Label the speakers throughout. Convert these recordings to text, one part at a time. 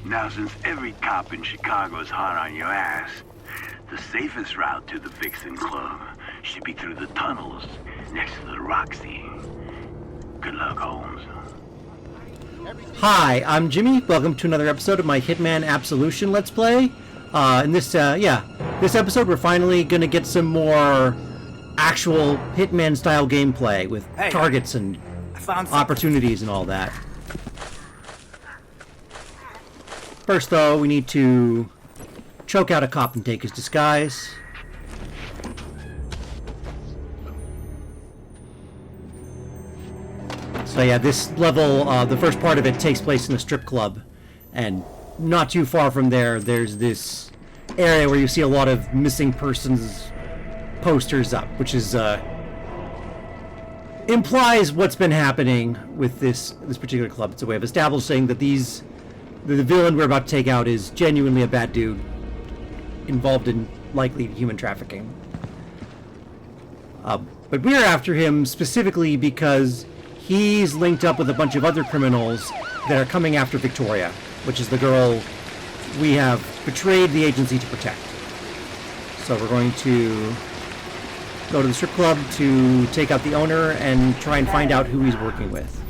Speaker 1: Now, since every cop in Chicago is hot on your ass, the safest route to the Vixen Club should be through the tunnels next to the Roxy. Good luck, Holmes.
Speaker 2: Hi, I'm Jimmy. Welcome to another episode of my Hitman Absolution Let's Play. In this episode, we're finally gonna get some more actual Hitman-style gameplay with targets and opportunities and all that. First, though, we need to choke out a cop and take his disguise. So yeah, this level, the first part of it takes place in a strip club, and not too far from there, there's this area where you see a lot of missing persons posters up, which is implies what's been happening with this particular club. It's a way of establishing that the villain we're about to take out is genuinely a bad dude involved in likely human trafficking. But we're after him specifically because he's linked up with a bunch of other criminals that are coming after Victoria, which is the girl we have betrayed the agency to protect. So we're going to go to the strip club to take out the owner and try and find out who he's working with.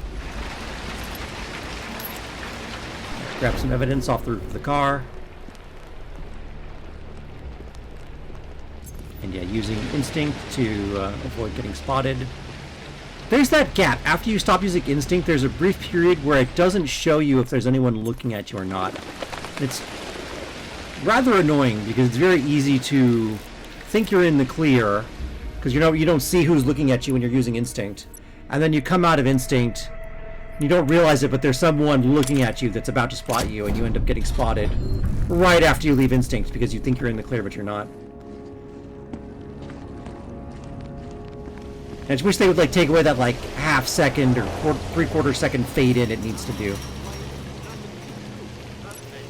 Speaker 2: Grab some evidence off the roof of the car. And yeah, using instinct to avoid getting spotted. There's that gap. After you stop using instinct, there's a brief period where it doesn't show you if there's anyone looking at you or not. It's rather annoying because it's very easy to think you're in the clear because you don't see who's looking at you when you're using instinct. And then you come out of instinct, you don't realize it, but there's someone looking at you that's about to spot you, and you end up getting spotted right after you leave instinct because you think you're in the clear, but you're not. And I just wish they would take away that half second or three-quarter second fade in it needs to do.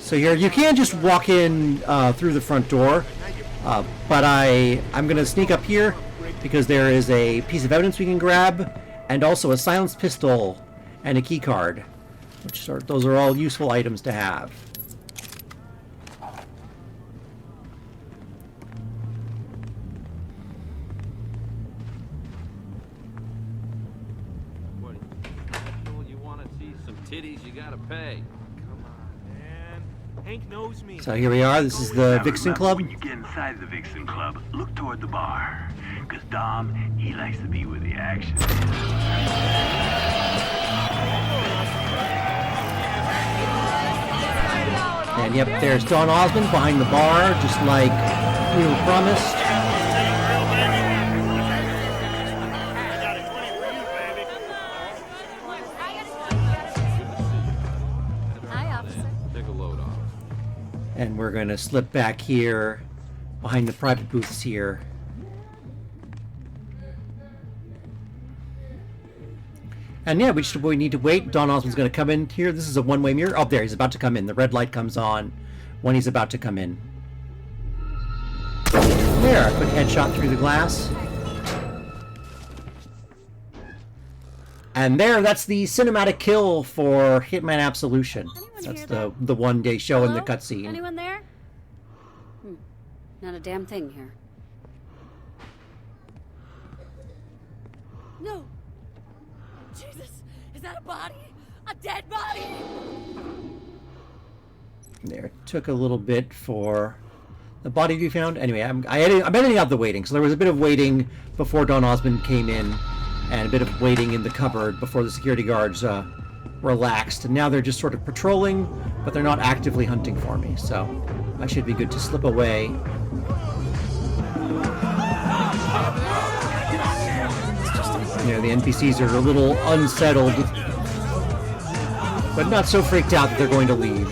Speaker 2: So here you can just walk in through the front door, but I'm gonna sneak up here because there is a piece of evidence we can grab, and also a silenced pistol and a key card, those are all useful items to have.
Speaker 3: You want to see some titties? You gotta pay.
Speaker 4: Come on, man. Hank knows me.
Speaker 2: So here we are. This is the Vixen Club.
Speaker 1: When you get inside the Vixen Club, look toward the bar, because Dom, he likes to be where the action is.
Speaker 2: And yep, there's Don Osmond behind the bar, just like we were promised.
Speaker 5: Hi, officer.
Speaker 3: Take a load off.
Speaker 2: And we're going to slip back here behind the private booths here. And yeah, we need to wait. Don Osmond's going to come in here. This is a one-way mirror. Oh, there, he's about to come in. The red light comes on when he's about to come in. There, a quick headshot through the glass. And that's the cinematic kill for Hitman Absolution. That's the one they show in the cutscene.
Speaker 5: Anyone there? Not a damn thing here. No! Jesus! Is that a body? A dead body?
Speaker 2: There, it took a little bit for the body to be found. Anyway, I'm editing out the waiting. So there was a bit of waiting before Don Osmond came in, and a bit of waiting in the cupboard before the security guards relaxed. And now they're just sort of patrolling, but they're not actively hunting for me. So I should be good to slip away. The NPCs are a little unsettled, but not so freaked out that they're going to leave.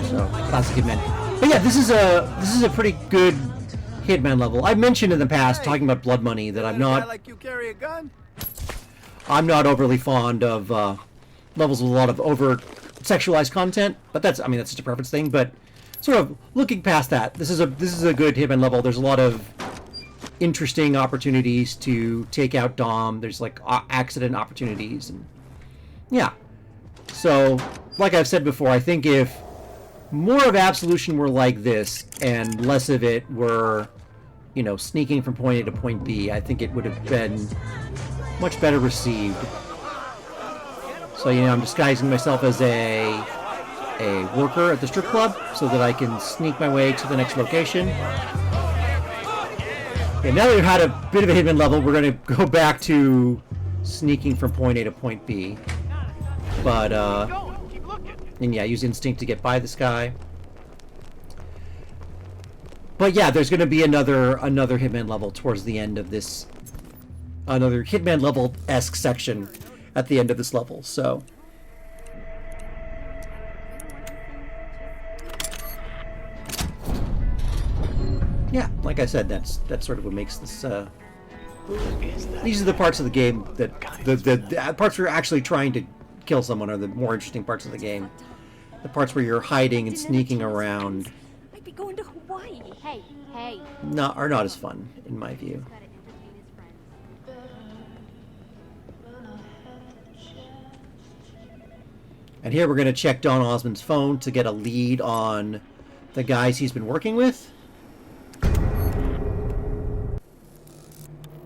Speaker 2: So, classic Hitman. But yeah, this is a pretty good Hitman level. I've mentioned in the past, talking about Blood Money, that I'm not overly fond of levels with a lot of overt sexualized content. But that's just a preference thing. But sort of looking past that, this is a good Hitman level. There's a lot of interesting opportunities to take out Dom. There's accident opportunities, and yeah. So like I've said before, I think if more of Absolution were like this and less of it were, you know, sneaking from point A to point B, I think it would have been much better received. So, you know, I'm disguising myself as a worker at the strip club so that I can sneak my way to the next location. Okay, now that we've had a bit of a Hitman level, we're going to go back to sneaking from point A to point B. But, and yeah, use instinct to get by this guy. But yeah, there's going to be another Hitman level towards the end of this, another Hitman level-esque section at the end of this level, so. Yeah, like I said, that's sort of what makes this, these are the parts of the game that, the parts where you're actually trying to kill someone are the more interesting parts of the game. The parts where you're hiding and sneaking around
Speaker 5: I'd be going to Hawaii. Hey, hey.
Speaker 2: are not as fun, in my view. And here we're going to check Don Osmond's phone to get a lead on the guys he's been working with.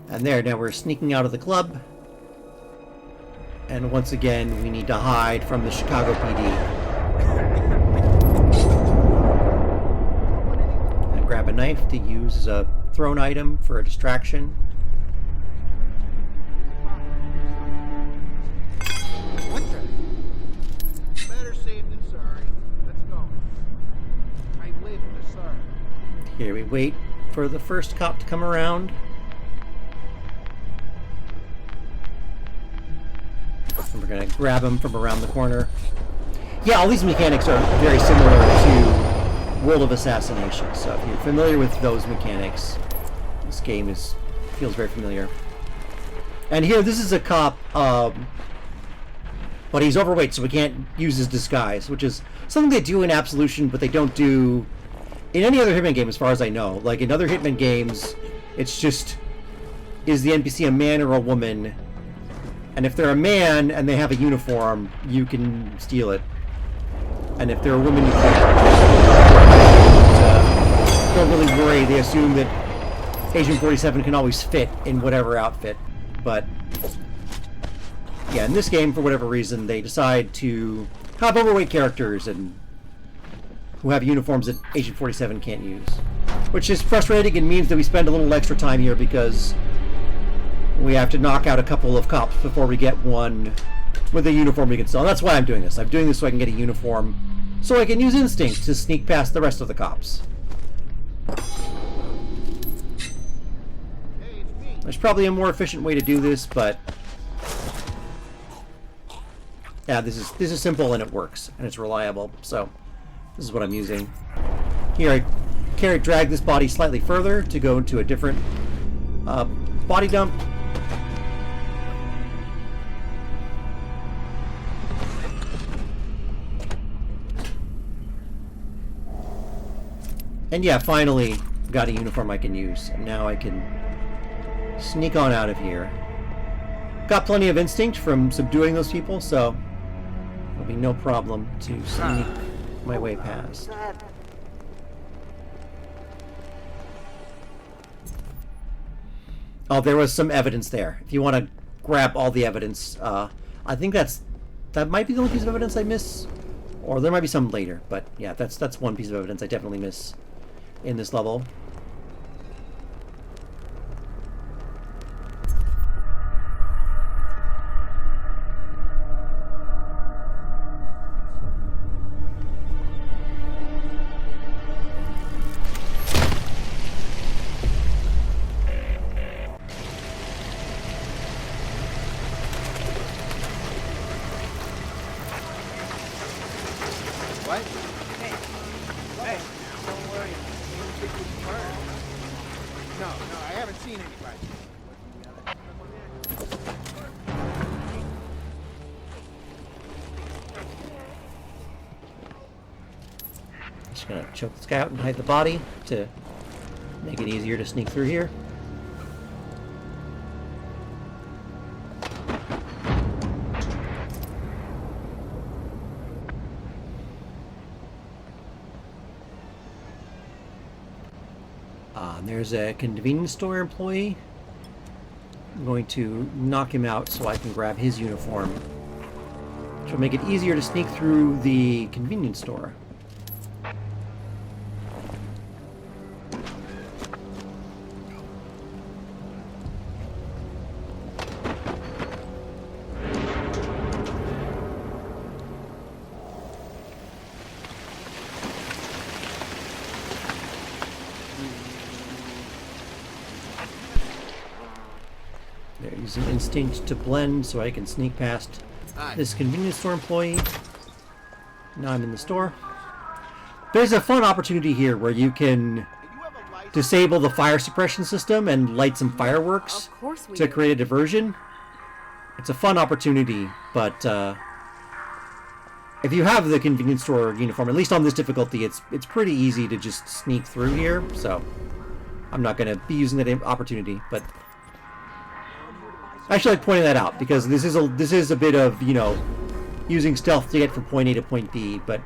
Speaker 2: And there, now we're sneaking out of the club. And once again, we need to hide from the Chicago PD. And grab a knife to use as a thrown item for a distraction.
Speaker 6: What the? Better safe than sorry. Let's go. I live in the sorry.
Speaker 2: Here we wait for the first cop to come around. And we're going to grab him from around the corner. Yeah, all these mechanics are very similar to World of Assassination. So if you're familiar with those mechanics, this game feels very familiar. And here, this is a cop, but he's overweight, so we can't use his disguise, which is something they do in Absolution, but they don't do in any other Hitman game, as far as I know. Like, in other Hitman games, it's just, is the NPC a man or a woman? And if they're a man and they have a uniform, you can steal it. And if they're a woman, you can't. Don't really worry. They assume that Agent 47 can always fit in whatever outfit. But yeah, in this game, for whatever reason, they decide to have overweight characters and who have uniforms that Agent 47 can't use. Which is frustrating and means that we spend a little extra time here because we have to knock out a couple of cops before we get one with a uniform we can sell. And that's why I'm doing this. I'm doing this so I can get a uniform, so I can use instinct to sneak past the rest of the cops. There's probably a more efficient way to do this, but yeah, this is simple and it works and it's reliable. So this is what I'm using. Here, I drag this body slightly further to go into a different body dump. And yeah, finally got a uniform I can use. And now I can sneak on out of here. Got plenty of instinct from subduing those people, so it'll be no problem to sneak my way past. Oh, there was some evidence there. If you want to grab all the evidence, I think that might be the only piece of evidence I miss. Or there might be some later, but yeah, that's one piece of evidence I definitely miss in this level.
Speaker 6: What? Hey, don't worry. No, I haven't seen anybody.
Speaker 2: Just gonna choke this guy out and hide the body to make it easier to sneak through here. There's a convenience store employee. I'm going to knock him out so I can grab his uniform, which will make it easier to sneak through the convenience store. They're using instinct to blend so I can sneak past this convenience store employee. Now I'm in the store. There's a fun opportunity here where you can disable the fire suppression system and light some fireworks to create a diversion. It's a fun opportunity, but if you have the convenience store uniform, at least on this difficulty, it's pretty easy to just sneak through here. So I'm not going to be using that opportunity, but I actually like pointing that out because this is a bit of, you know, using stealth to get from point A to point B. But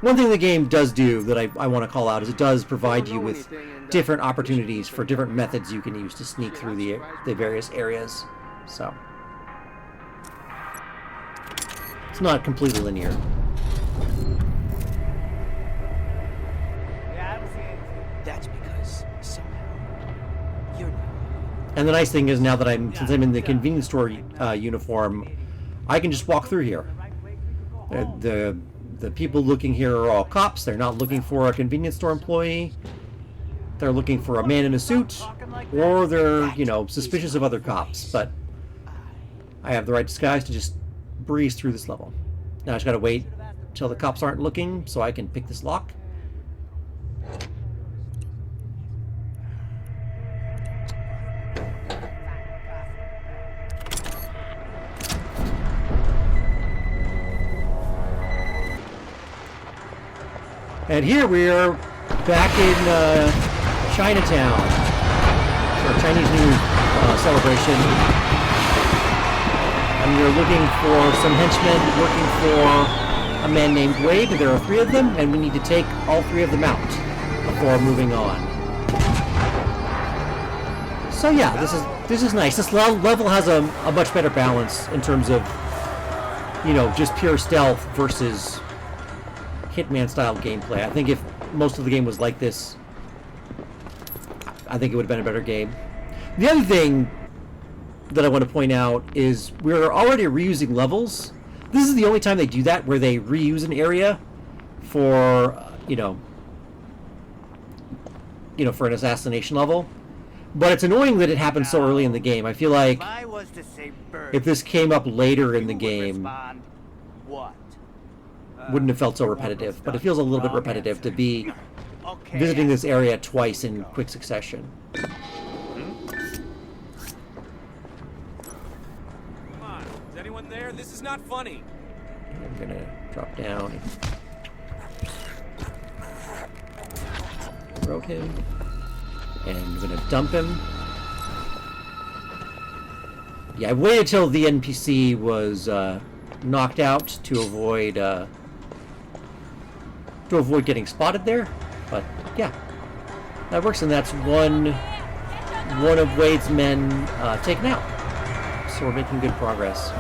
Speaker 2: one thing the game does do that I want to call out is it does provide you with different opportunities for different methods you can use to sneak through the various areas. So it's not completely linear.
Speaker 7: That's because somehow you're not.
Speaker 2: And the nice thing is now that since I'm in the convenience store uniform, I can just walk through here. The people looking here are all cops. They're not looking for a convenience store employee. They're looking for a man in a suit, or they're, you know, suspicious of other cops. But I have the right disguise to just breeze through this level. Now I just gotta wait until the cops aren't looking so I can pick this lock. And here we are back in Chinatown for Chinese New Year celebration. And we're looking for some henchmen working for a man named Wade. There are 3 of them, and we need to take all 3 of them out before moving on. So yeah, this is nice. This level has a much better balance in terms of, you know, just pure stealth versus Hitman-style gameplay. I think if most of the game was like this, I think it would have been a better game. The other thing that I want to point out is we're already reusing levels. This is the only time they do that, where they reuse an area for, you know, for an assassination level. But it's annoying that it happens so early in the game. I feel like if this came up later in the game, wouldn't have felt so repetitive, but it feels a little bit repetitive to be visiting this area twice in quick succession.
Speaker 4: Come on, is anyone there? This is not funny.
Speaker 2: I'm gonna drop down and road him, and I'm gonna dump him. Yeah, I waited till the NPC was knocked out to avoid getting spotted there, but yeah, that works, and that's one of Wade's men taken out. So we're making good progress.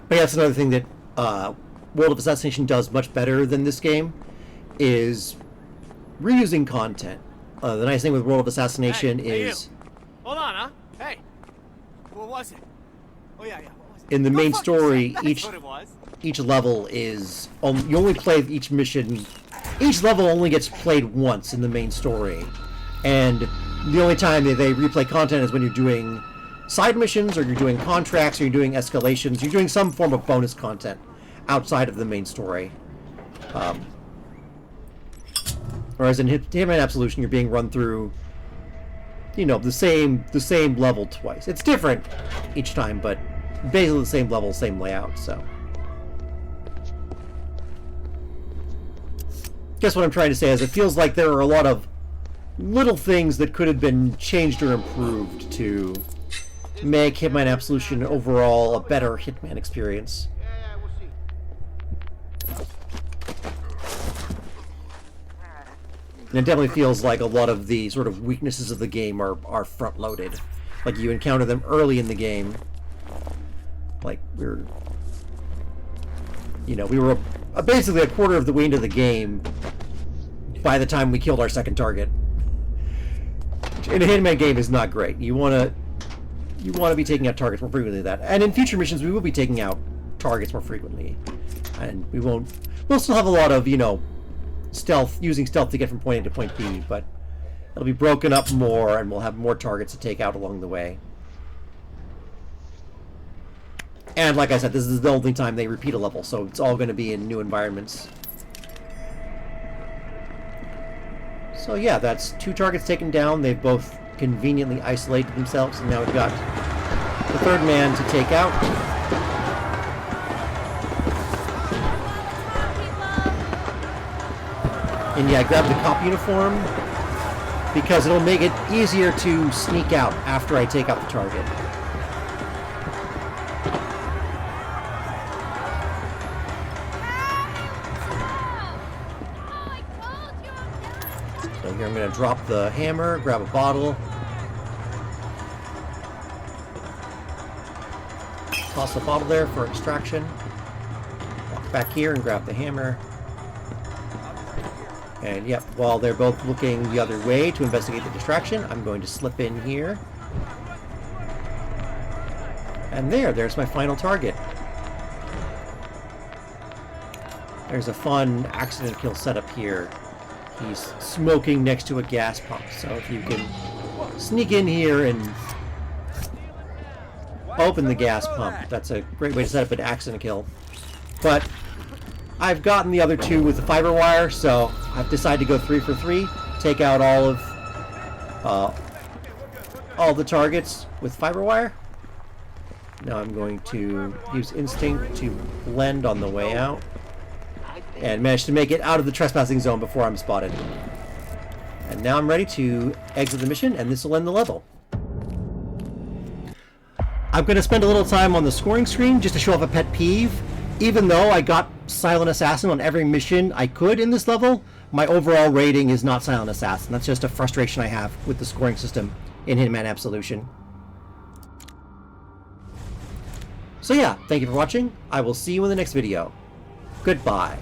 Speaker 2: But yeah, that's another thing that World of Assassination does much better than this game, is reusing content. The nice thing with World of Assassination is...
Speaker 4: You. Hold on, huh? Hey! What was it? Oh, yeah, what was it?
Speaker 2: In the main
Speaker 4: fuck
Speaker 2: story,
Speaker 4: yourself. That's what it was.
Speaker 2: each level is... you only play each mission... Each level only gets played once in the main story. And the only time they replay content is when you're doing side missions, or you're doing contracts, or you're doing escalations. You're doing some form of bonus content outside of the main story. Whereas in Hitman Absolution, you're being run through, you know, the same level twice. It's different each time, but basically the same level, same layout. So guess what I'm trying to say is it feels like there are a lot of little things that could have been changed or improved to make Hitman Absolution overall a better Hitman experience.
Speaker 6: Yeah, we'll see.
Speaker 2: And it definitely feels like a lot of the sort of weaknesses of the game are front-loaded. Like you encounter them early in the game. Like we were basically a quarter of the way into the game by the time we killed our second target. In a Hitman game is not great. You want to be taking out targets more frequently than that. And in future missions, we will be taking out targets more frequently. And we'll still have a lot of, stealth, using stealth to get from point A to point B, but it'll be broken up more and we'll have more targets to take out along the way. And like I said, this is the only time they repeat a level, so it's all going to be in new environments. So yeah, that's 2 targets taken down. They've both conveniently isolated themselves, and now we've got the third man to take out. And yeah, grab the cop uniform because it'll make it easier to sneak out after I take out the target. So here I'm going to drop the hammer, grab a bottle, toss the bottle there for extraction, walk back here and grab the hammer. And yep, while they're both looking the other way to investigate the distraction, I'm going to slip in here. And there's my final target. There's a fun accident kill setup here. He's smoking next to a gas pump, so if you can sneak in here and open the gas pump, that's a great way to set up an accident kill. But I've gotten the other 2 with the fiber wire, so I've decided to go 3 for 3, take out all the targets with fiber wire. Now I'm going to use instinct to blend on the way out and manage to make it out of the trespassing zone before I'm spotted. And now I'm ready to exit the mission, and this will end the level. I'm going to spend a little time on the scoring screen just to show off a pet peeve. Even though I got Silent Assassin on every mission I could in this level, my overall rating is not Silent Assassin. That's just a frustration I have with the scoring system in Hitman Absolution. So yeah, thank you for watching. I will see you in the next video. Goodbye.